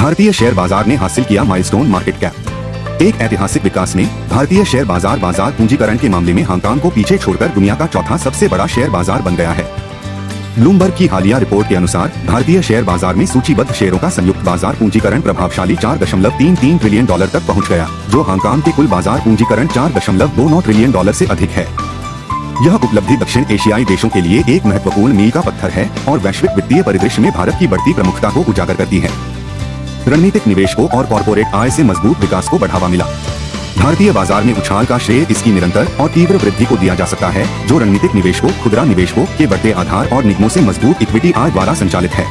भारतीय शेयर बाजार ने हासिल किया माइलस्टोन मार्केट कैप। एक ऐतिहासिक विकास में भारतीय शेयर बाजार पूंजीकरण के मामले में हांगकांग को पीछे छोड़कर दुनिया का चौथा सबसे बड़ा शेयर बाजार बन गया है। ब्लूमबर्ग की हालिया रिपोर्ट के अनुसार भारतीय शेयर बाजार में सूचीबद्ध शेयरों का संयुक्त बाजार पूंजीकरण प्रभावशाली $4.33 ट्रिलियन तक पहुंच गया, जो हांगकांग के कुल बाजार पूंजीकरण $4.29 ट्रिलियन से अधिक है। यह उपलब्धि दक्षिण एशियाई देशों के लिए एक महत्वपूर्ण मील का पत्थर है और वैश्विक वित्तीय परिदृश्य में भारत की बढ़ती प्रमुखता को उजागर करती है। रणनीतिक निवेशकों और कॉर्पोरेट आय से मजबूत विकास को बढ़ावा मिला। भारतीय बाजार में उछाल का श्रेय इसकी निरंतर और तीव्र वृद्धि को दिया जा सकता है, जो रणनीतिक निवेशकों, खुदरा निवेशकों के बढ़ते आधार और निगमों से मजबूत इक्विटी आय द्वारा संचालित है।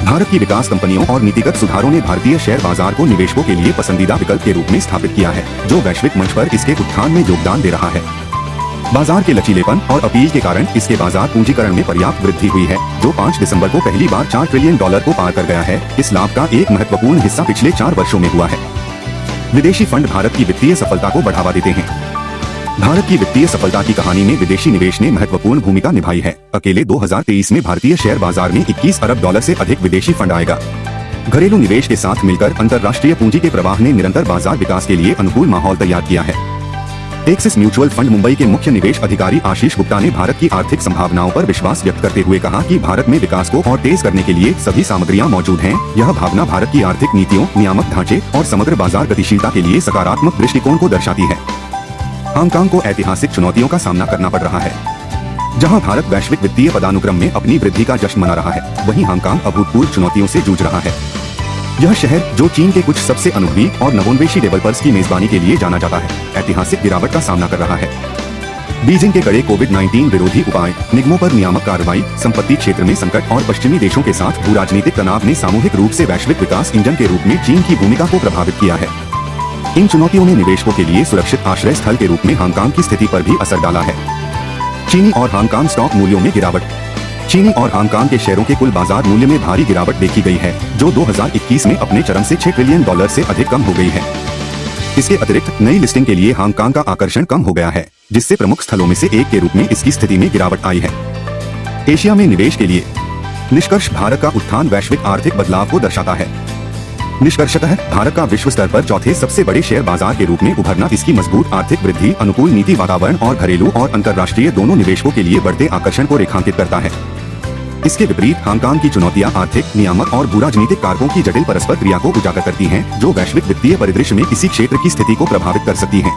भारत की विकास कंपनियों और नीतिगत सुधारों ने भारतीय शेयर बाजार को निवेशकों के लिए पसंदीदा विकल्प के रूप में स्थापित किया है, जो वैश्विक मंच पर इसके उत्थान में योगदान दे रहा है। बाजार के लचीलेपन और अपील के कारण इसके बाजार पूंजीकरण में पर्याप्त वृद्धि हुई है, जो 5 दिसंबर को पहली बार $4 ट्रिलियन को पार कर गया है। इस लाभ का एक महत्वपूर्ण हिस्सा पिछले 4 वर्षों में हुआ है। विदेशी फंड भारत की वित्तीय सफलता को बढ़ावा देते हैं। भारत की वित्तीय सफलता की कहानी में विदेशी निवेश ने महत्वपूर्ण भूमिका निभाई है। अकेले 2023 में भारतीय शेयर बाजार में $21 अरब से अधिक विदेशी फंड आएगा। घरेलू निवेश के साथ मिलकर अंतर्राष्ट्रीय पूंजी के प्रवाह ने निरंतर बाजार विकास के लिए अनुकूल माहौल तैयार किया है। एक्सिस म्यूचुअल फंड मुंबई के मुख्य निवेश अधिकारी आशीष गुप्ता ने भारत की आर्थिक संभावनाओं पर विश्वास व्यक्त करते हुए कहा कि भारत में विकास को और तेज करने के लिए सभी सामग्रियां मौजूद हैं। यह भावना भारत की आर्थिक नीतियों, नियामक ढांचे और समग्र बाजार गतिशीलता के लिए सकारात्मक दृष्टिकोण को दर्शाती है। हांगकांग को ऐतिहासिक चुनौतियों का सामना करना पड़ रहा है। जहां भारत वैश्विक वित्तीय पदानुक्रम में अपनी वृद्धि का जश्न मना रहा है, वहीं हांगकांग अभूतपूर्व चुनौतियों से जूझ रहा है। यह शहर, जो चीन के कुछ सबसे अनुभवी और नवोन्मेषी डेवलपर्स की मेजबानी के लिए जाना जाता है, ऐतिहासिक गिरावट का सामना कर रहा है। बीजिंग के कड़े कोविड-19 विरोधी उपाय, निगमों पर नियामक कार्रवाई, संपत्ति क्षेत्र में संकट और पश्चिमी देशों के साथ भू राजनीतिक तनाव ने सामूहिक रूप से वैश्विक विकास इंजन के रूप में चीन की भूमिका को प्रभावित किया है। इन चुनौतियों ने निवेशकों के लिए सुरक्षित आश्रय स्थल के रूप में हांगकांग की स्थिति पर भी असर डाला है। चीनी और हांगकांग स्टॉक मूल्यों में गिरावट। चीनी और हांगकांग के शेयरों के कुल बाजार मूल्य में भारी गिरावट देखी गई है, जो 2021 में अपने चरम से $6 ट्रिलियन से अधिक कम हो गई है। इसके अतिरिक्त नई लिस्टिंग के लिए हांगकांग का आकर्षण कम हो गया है, जिससे प्रमुख स्थलों में से एक के रूप में इसकी स्थिति में गिरावट आई है। एशिया में निवेश के लिए निष्कर्ष। भारत का उत्थान वैश्विक आर्थिक बदलाव को दर्शाता है। निष्कर्षतः भारत का विश्व स्तर पर चौथे सबसे बड़े शेयर बाजार के रूप में उभरना इसकी मजबूत आर्थिक वृद्धि, अनुकूल नीति वातावरण और घरेलू और अंतर्राष्ट्रीय दोनों निवेशकों के लिए बढ़ते आकर्षण को रेखांकित करता है। इसके विपरीत हांगकांग की चुनौतियां आर्थिक, नियामक और भू राजनीतिक कारकों की जटिल परस्पर क्रिया को उजागर करती हैं, जो वैश्विक वित्तीय परिदृश्य में किसी क्षेत्र की स्थिति को प्रभावित कर सकती हैं।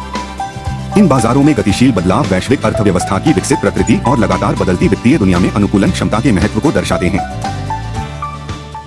इन बाजारों में गतिशील बदलाव वैश्विक अर्थव्यवस्था की विकसित प्रकृति और लगातार बदलती वित्तीय दुनिया में अनुकूलन क्षमता के महत्व को दर्शाते हैं।